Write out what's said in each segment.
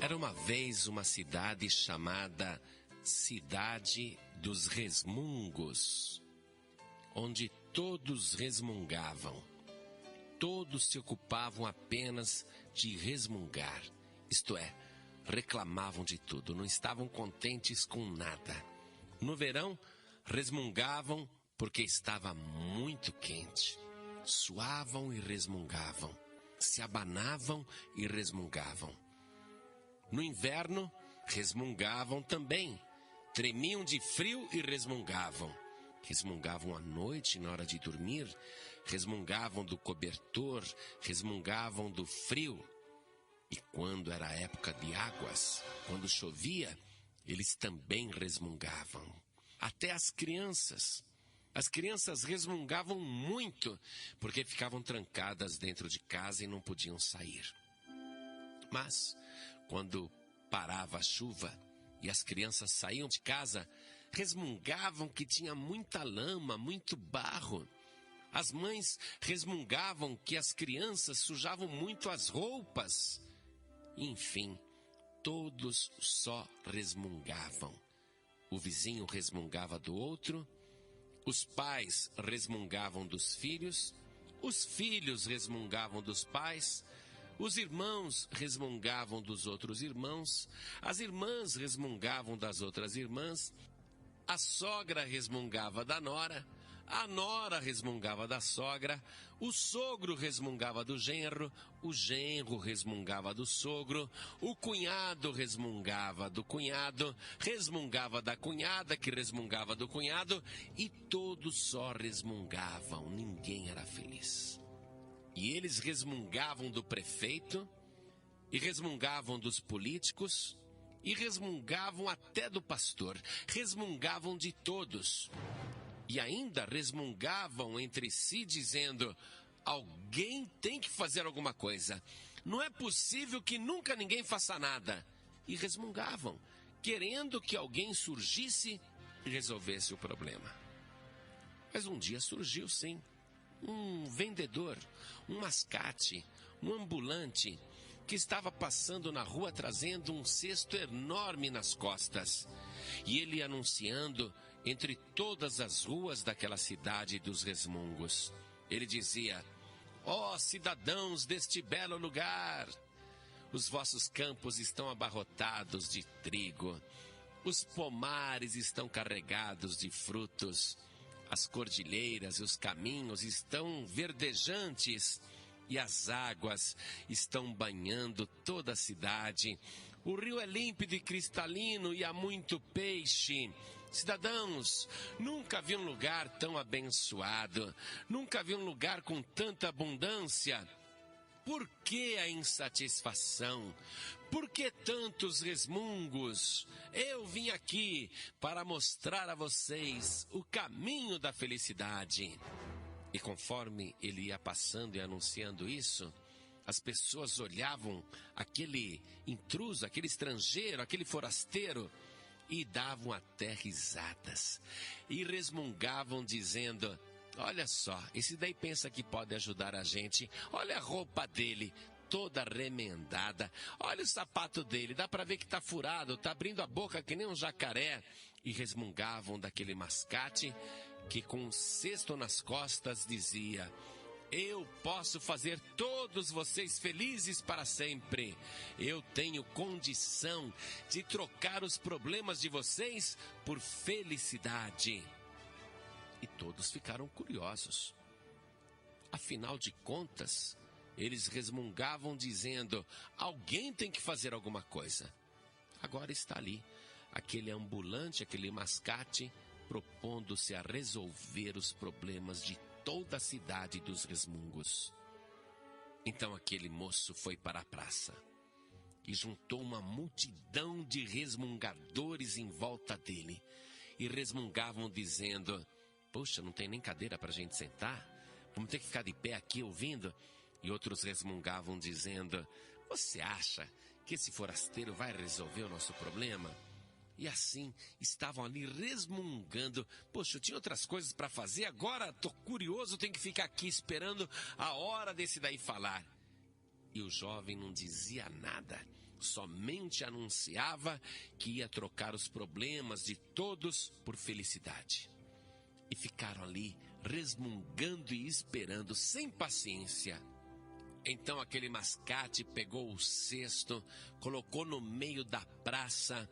Era uma vez uma cidade chamada Cidade dos Resmungos, onde todos resmungavam. Todos se ocupavam apenas de resmungar, isto é, reclamavam de tudo, não estavam contentes com nada. No verão, resmungavam porque estava muito quente. Suavam e resmungavam, se abanavam e resmungavam. No inverno, resmungavam também, tremiam de frio e resmungavam. Resmungavam à noite, na hora de dormir, resmungavam do cobertor, resmungavam do frio. E quando era a época de águas, quando chovia, eles também resmungavam. Até as crianças. As crianças resmungavam muito, porque ficavam trancadas dentro de casa e não podiam sair. Mas, quando parava a chuva e as crianças saíam de casa, resmungavam que tinha muita lama, muito barro. As mães resmungavam que as crianças sujavam muito as roupas. Enfim, todos só resmungavam. O vizinho resmungava do outro, os pais resmungavam dos filhos, os filhos resmungavam dos pais, os irmãos resmungavam dos outros irmãos, as irmãs resmungavam das outras irmãs, a sogra resmungava da nora, a nora resmungava da sogra, o sogro resmungava do genro, o genro resmungava do sogro, o cunhado resmungava do cunhado, resmungava da cunhada que resmungava do cunhado, e todos só resmungavam, ninguém era feliz. E eles resmungavam do prefeito, e resmungavam dos políticos, e resmungavam até do pastor, resmungavam de todos. E ainda resmungavam entre si dizendo, alguém tem que fazer alguma coisa. Não é possível que nunca ninguém faça nada. E resmungavam, querendo que alguém surgisse e resolvesse o problema. Mas um dia surgiu sim, um vendedor, um mascate, um ambulante, que estava passando na rua trazendo um cesto enorme nas costas. E ele anunciando entre todas as ruas daquela cidade dos resmungos. Ele dizia, ó cidadãos deste belo lugar, os vossos campos estão abarrotados de trigo, os pomares estão carregados de frutos, as cordilheiras e os caminhos estão verdejantes, e as águas estão banhando toda a cidade. O rio é límpido e cristalino e há muito peixe. Cidadãos, nunca vi um lugar tão abençoado. Nunca vi um lugar com tanta abundância. Por que a insatisfação? Por que tantos resmungos? Eu vim aqui para mostrar a vocês o caminho da felicidade. E conforme ele ia passando e anunciando isso, as pessoas olhavam aquele intruso, aquele estrangeiro, aquele forasteiro e davam até risadas. E resmungavam dizendo, olha só, esse daí pensa que pode ajudar a gente. Olha a roupa dele, toda remendada. Olha o sapato dele, dá para ver que tá furado, tá abrindo a boca que nem um jacaré. E resmungavam daquele mascate que com um cesto nas costas dizia, eu posso fazer todos vocês felizes para sempre. Eu tenho condição de trocar os problemas de vocês por felicidade. E todos ficaram curiosos. Afinal de contas, eles resmungavam dizendo, alguém tem que fazer alguma coisa. Agora está ali, aquele ambulante, aquele mascate, propondo-se a resolver os problemas de toda a cidade dos resmungos. Então aquele moço foi para a praça e juntou uma multidão de resmungadores em volta dele. E resmungavam dizendo, poxa, não tem nem cadeira para a gente sentar? Vamos ter que ficar de pé aqui ouvindo? E outros resmungavam dizendo, você acha que esse forasteiro vai resolver o nosso problema? E assim estavam ali resmungando. Poxa, eu tinha outras coisas para fazer, agora estou curioso, tenho que ficar aqui esperando a hora desse daí falar. E o jovem não dizia nada, somente anunciava que ia trocar os problemas de todos por felicidade. E ficaram ali resmungando e esperando sem paciência. Então aquele mascate pegou o cesto, colocou no meio da praça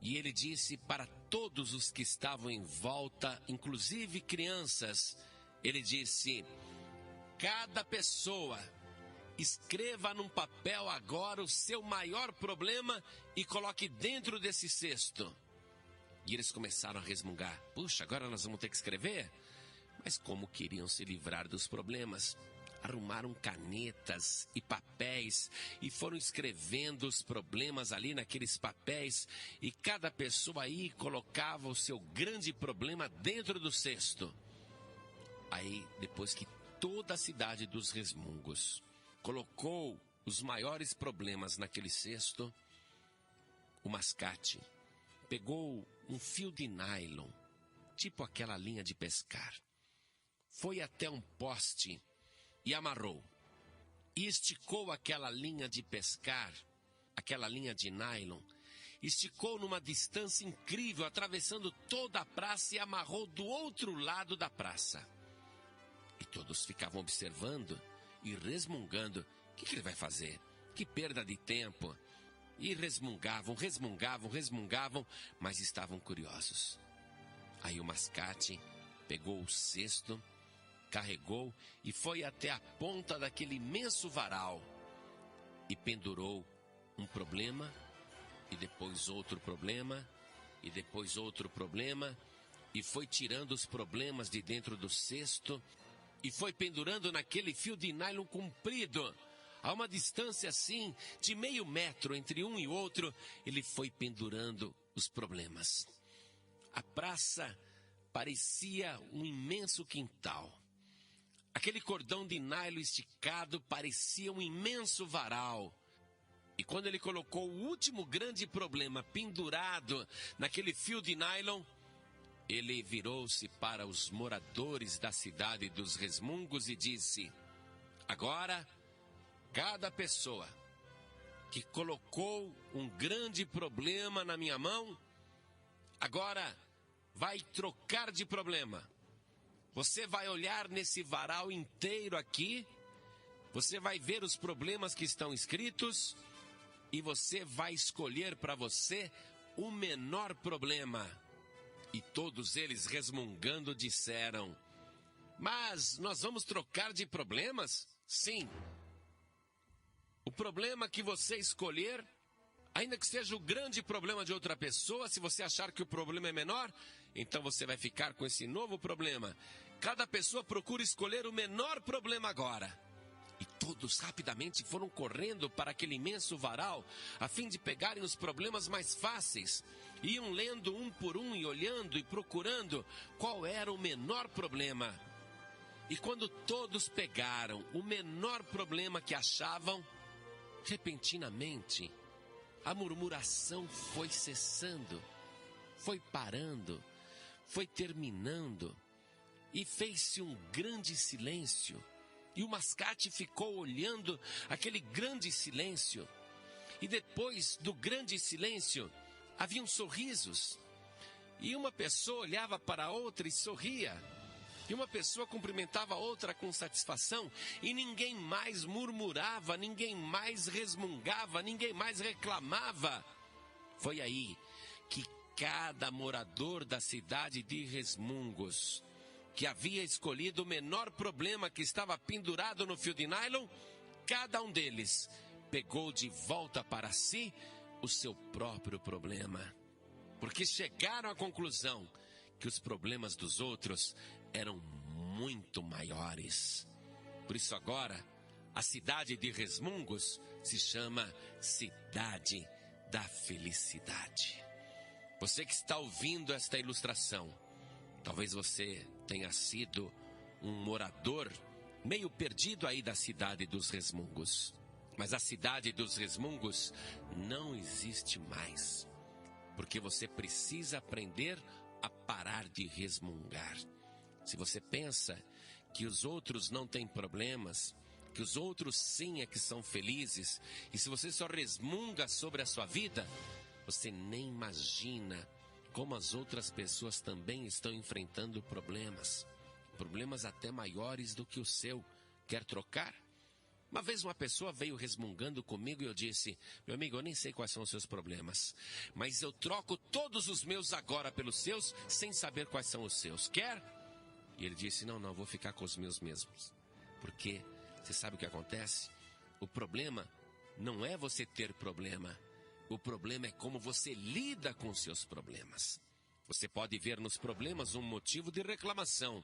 e ele disse para todos os que estavam em volta, inclusive crianças, ele disse: cada pessoa escreva num papel agora o seu maior problema e coloque dentro desse cesto. E eles começaram a resmungar: puxa, agora nós vamos ter que escrever? Mas como queriam se livrar dos problemas, arrumaram canetas e papéis e foram escrevendo os problemas ali naqueles papéis, e cada pessoa aí colocava o seu grande problema dentro do cesto. Aí, depois que toda a cidade dos resmungos colocou os maiores problemas naquele cesto, o mascate pegou um fio de nylon, tipo aquela linha de pescar, foi até um poste e amarrou, e esticou aquela linha de pescar, aquela linha de nylon, esticou numa distância incrível, atravessando toda a praça, e amarrou do outro lado da praça. E todos ficavam observando e resmungando: o que ele vai fazer? Que perda de tempo! E resmungavam, mas estavam curiosos. Aí o mascate pegou o cesto, carregou e foi até a ponta daquele imenso varal e pendurou um problema, e depois outro problema, e depois outro problema, e foi tirando os problemas de dentro do cesto e foi pendurando naquele fio de nylon comprido, a uma distância assim de meio metro entre um e outro. Ele foi pendurando os problemas. A praça parecia um imenso quintal. Aquele cordão de nylon esticado parecia um imenso varal. E quando ele colocou o último grande problema pendurado naquele fio de nylon, ele virou-se para os moradores da cidade dos resmungos e disse: agora, cada pessoa que colocou um grande problema na minha mão, agora vai trocar de problema. Você vai olhar nesse varal inteiro aqui, você vai ver os problemas que estão escritos e você vai escolher para você o menor problema. E todos eles, resmungando, disseram: mas nós vamos trocar de problemas? Sim. O problema que você escolher, ainda que seja o grande problema de outra pessoa, se você achar que o problema é menor, então você vai ficar com esse novo problema. Cada pessoa procura escolher o menor problema agora. E todos rapidamente foram correndo para aquele imenso varal, a fim de pegarem os problemas mais fáceis. Iam lendo um por um e olhando e procurando qual era o menor problema. E quando todos pegaram o menor problema que achavam, repentinamente, a murmuração foi cessando, foi parando, foi terminando, e fez-se um grande silêncio. E o mascate ficou olhando aquele grande silêncio. E depois do grande silêncio, haviam sorrisos. E uma pessoa olhava para a outra e sorria. E uma pessoa cumprimentava a outra com satisfação. E ninguém mais murmurava, ninguém mais resmungava, ninguém mais reclamava. Foi aí que cada morador da cidade de Resmungos, que havia escolhido o menor problema que estava pendurado no fio de nylon, cada um deles pegou de volta para si o seu próprio problema. Porque chegaram à conclusão que os problemas dos outros eram muito maiores. Por isso agora, a cidade de Resmungos se chama Cidade da Felicidade. Você que está ouvindo esta ilustração, talvez você tenha sido um morador meio perdido aí da cidade dos Resmungos. Mas a cidade dos Resmungos não existe mais. Porque você precisa aprender a parar de resmungar. Se você pensa que os outros não têm problemas, que os outros sim é que são felizes, e se você só resmunga sobre a sua vida, você nem imagina como as outras pessoas também estão enfrentando problemas até maiores do que o seu. Quer trocar? Uma vez uma pessoa veio resmungando comigo e eu disse: meu amigo, eu nem sei quais são os seus problemas, mas eu troco todos os meus agora pelos seus, sem saber quais são os seus. Quer? E ele disse: não, vou ficar com os meus mesmos. Porque você sabe o que acontece? O problema não é você ter problema. O problema é como você lida com os seus problemas. Você pode ver nos problemas um motivo de reclamação,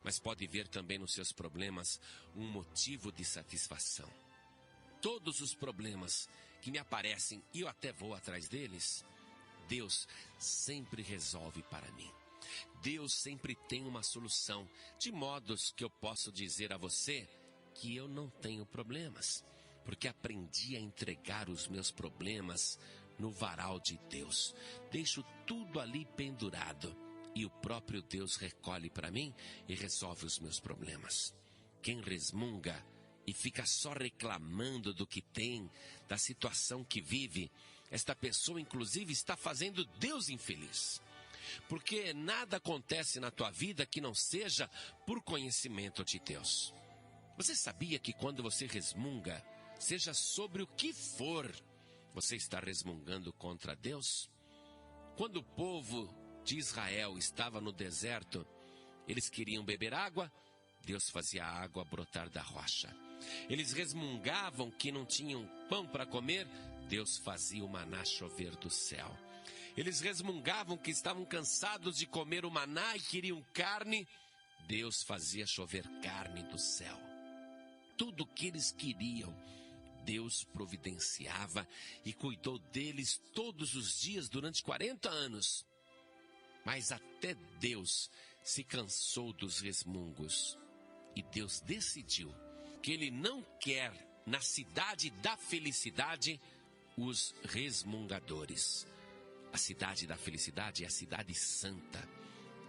mas pode ver também nos seus problemas um motivo de satisfação. Todos os problemas que me aparecem e eu até vou atrás deles, Deus sempre resolve para mim. Deus sempre tem uma solução, de modos que eu posso dizer a você que eu não tenho problemas, porque aprendi a entregar os meus problemas no varal de Deus. Deixo tudo ali pendurado e o próprio Deus recolhe para mim e resolve os meus problemas. Quem resmunga e fica só reclamando do que tem, da situação que vive, esta pessoa inclusive está fazendo Deus infeliz. Porque nada acontece na tua vida que não seja por conhecimento de Deus. Você sabia que quando você resmunga, seja sobre o que for, você está resmungando contra Deus? Quando o povo de Israel estava no deserto, eles queriam beber água, Deus fazia a água brotar da rocha. Eles resmungavam que não tinham pão para comer, Deus fazia o maná chover do céu. Eles resmungavam que estavam cansados de comer o maná e queriam carne, Deus fazia chover carne do céu. Tudo o que eles queriam, Deus providenciava e cuidou deles todos os dias durante 40 anos. Mas até Deus se cansou dos resmungos. E Deus decidiu que Ele não quer na cidade da felicidade os resmungadores. A cidade da felicidade é a cidade santa.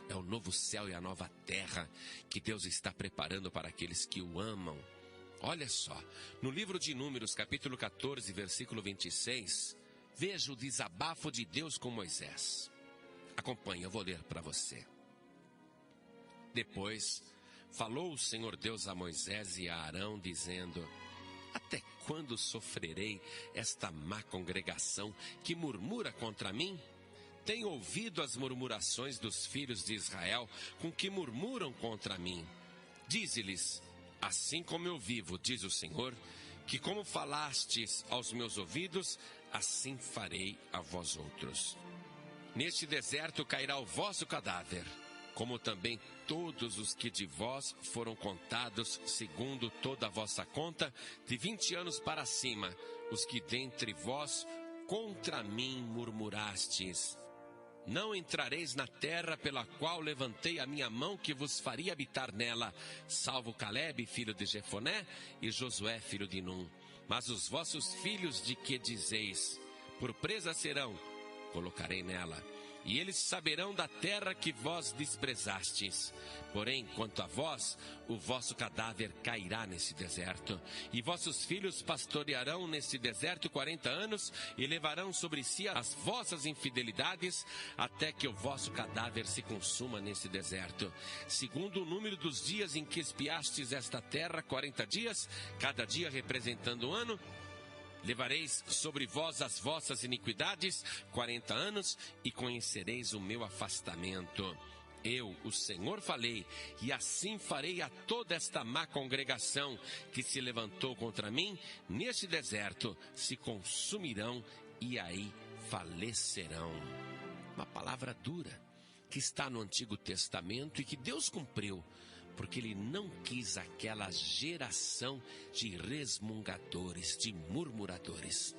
É o novo céu e a nova terra que Deus está preparando para aqueles que o amam. Olha só, no livro de Números, capítulo 14, versículo 26, veja o desabafo de Deus com Moisés. Acompanhe, eu vou ler para você. Depois, falou o Senhor Deus a Moisés e a Arão, dizendo: até quando sofrerei esta má congregação que murmura contra mim? Tenho ouvido as murmurações dos filhos de Israel, com que murmuram contra mim. Dize-lhes: assim como eu vivo, diz o Senhor, que como falastes aos meus ouvidos, assim farei a vós outros. Neste deserto cairá o vosso cadáver, como também todos os que de vós foram contados, segundo toda a vossa conta, de 20 anos para cima, os que dentre vós contra mim murmurastes. Não entrareis na terra pela qual levantei a minha mão, que vos faria habitar nela, salvo Calebe, filho de Jefoné, e Josué, filho de Num. Mas os vossos filhos, de que dizeis: por presa serão, colocarei nela, e eles saberão da terra que vós desprezastes. Porém, quanto a vós, o vosso cadáver cairá nesse deserto, e vossos filhos pastorearão nesse deserto 40 anos, e levarão sobre si as vossas infidelidades, até que o vosso cadáver se consuma nesse deserto. Segundo o número dos dias em que espiastes esta terra, 40 dias, cada dia representando um ano, levareis sobre vós as vossas iniquidades 40 anos, e conhecereis o meu afastamento. Eu, o Senhor, falei, e assim farei a toda esta má congregação que se levantou contra mim. Neste deserto se consumirão e aí falecerão. Uma palavra dura que está no Antigo Testamento e que Deus cumpriu, porque Ele não quis aquela geração de resmungadores, de murmuradores.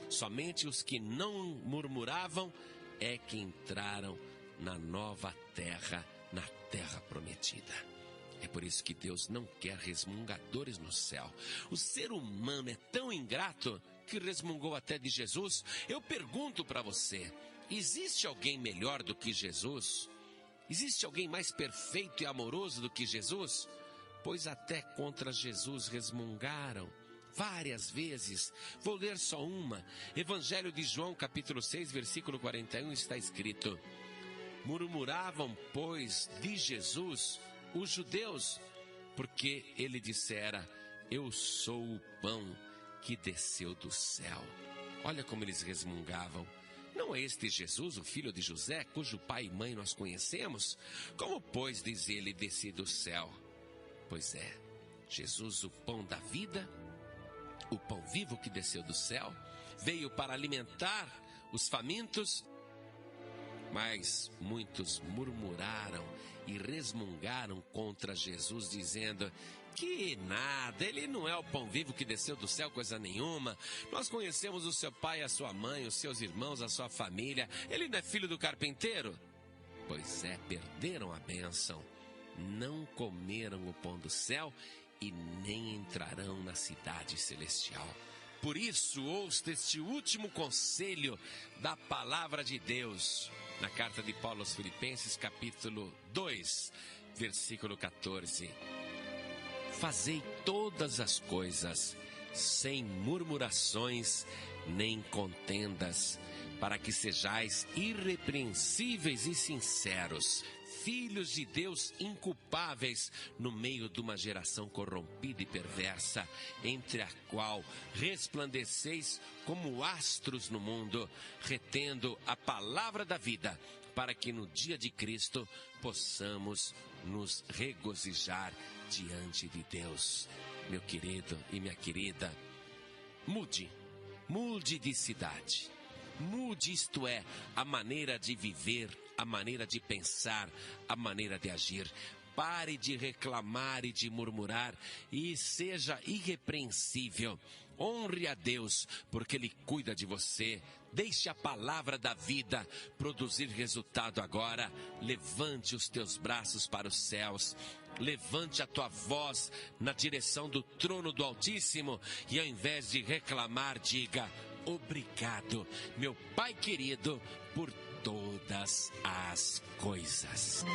Somente os que não murmuravam é que entraram na nova terra, na terra prometida. É por isso que Deus não quer resmungadores no céu. O ser humano é tão ingrato que resmungou até de Jesus. Eu pergunto para você: existe alguém melhor do que Jesus? Existe alguém mais perfeito e amoroso do que Jesus? pois até contra Jesus resmungaram várias vezes. Vou ler só uma. Evangelho de João, capítulo 6, versículo 41, está escrito: murmuravam, pois, de Jesus os judeus, porque ele dissera: eu sou o pão que desceu do céu. Olha como eles resmungavam. Não é este Jesus, o filho de José, cujo pai e mãe nós conhecemos? Como, pois, diz ele, desci do céu? Pois é, Jesus, o pão da vida, o pão vivo que desceu do céu, veio para alimentar os famintos. Mas muitos murmuraram e resmungaram contra Jesus, dizendo: que nada, ele não é o pão vivo que desceu do céu, coisa nenhuma. Nós conhecemos o seu pai, a sua mãe, os seus irmãos, a sua família. Ele não é filho do carpinteiro? Pois é, perderam a bênção. Não comeram o pão do céu e nem entrarão na cidade celestial. Por isso, ouça este último conselho da palavra de Deus, na carta de Paulo aos Filipenses, capítulo 2, versículo 14. Fazei todas as coisas sem murmurações nem contendas, para que sejais irrepreensíveis e sinceros, filhos de Deus inculpáveis no meio de uma geração corrompida e perversa, entre a qual resplandeceis como astros no mundo, retendo a palavra da vida, para que no dia de Cristo possamos nos regozijar diante de Deus. Meu querido e minha querida, mude de cidade. Mude, isto é, a maneira de viver, a maneira de pensar, a maneira de agir. Pare de reclamar e de murmurar e seja irrepreensível. Honre a Deus, porque Ele cuida de você. Deixe a palavra da vida produzir resultado agora. Levante os teus braços para os céus. Levante a tua voz na direção do trono do Altíssimo e ao invés de reclamar, diga: obrigado, meu Pai querido, por todas as coisas.